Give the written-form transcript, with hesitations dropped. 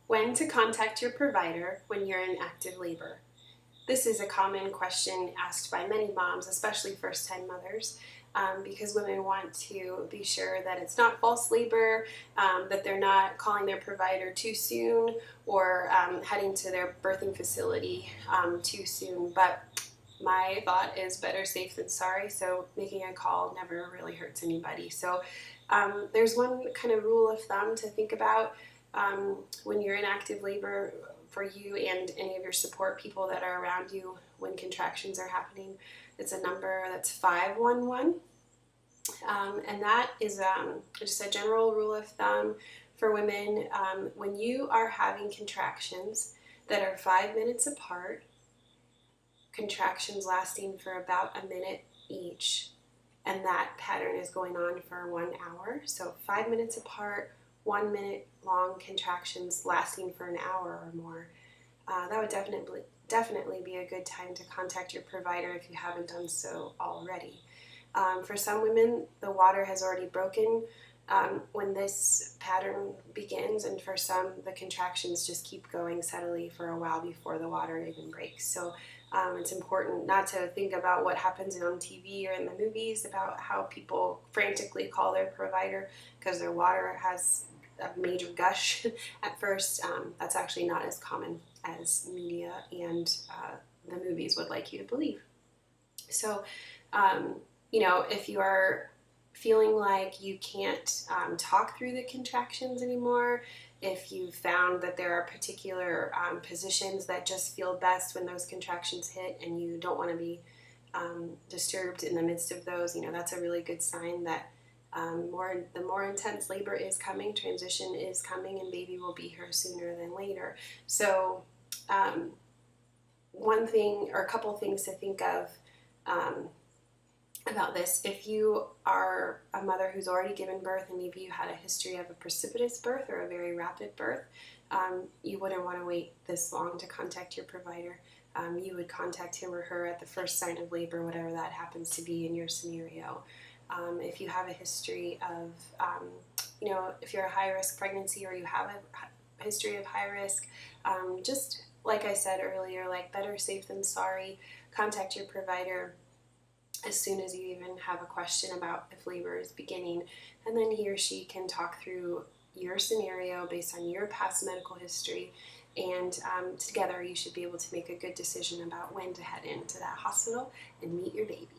When to contact your provider when you're in active labor. This is a common question asked by many moms, especially first-time mothers, because women want to be sure that it's not false labor, that they're not calling their provider too soon or heading to their birthing facility too soon. But my thought is better safe than sorry, so making a call never really hurts anybody. So there's one kind of rule of thumb to think about when you're in active labor for you and any of your support people that are around you when contractions are happening. It's a number that's 511. And that is just a general rule of thumb for women. When you are having contractions that are 5 minutes apart, contractions lasting for about a minute each, and that pattern is going on for 1 hour, so 5 minutes apart, 1 minute long contractions lasting for an hour or more, that would definitely be a good time to contact your provider if you haven't done so already. For some women, the water has already broken when this pattern begins, and for some, the contractions just keep going steadily for a while before the water even breaks. So it's important not to think about what happens on TV or in the movies about how people frantically call their provider because their water has a major gush at first. That's actually not as common as media and the movies would like you to believe. So, if you are feeling like you can't talk through the contractions anymore, if you found that there are particular positions that just feel best when those contractions hit and you don't want to be disturbed in the midst of those, that's a really good sign that the more intense labor is coming, transition is coming, and baby will be here sooner than later. So one thing or a couple things to think of about this: if you are a mother who's already given birth and maybe you had a history of a precipitous birth or a very rapid birth, you wouldn't want to wait this long to contact your provider. You would contact him or her at the first sign of labor, whatever that happens to be in your scenario. If you have a history of, if you're a high-risk pregnancy or you have a history of high risk, just like I said earlier, like better safe than sorry, contact your provider as soon as you even have a question about if labor is beginning, and then he or she can talk through your scenario based on your past medical history, and together you should be able to make a good decision about when to head into that hospital and meet your baby.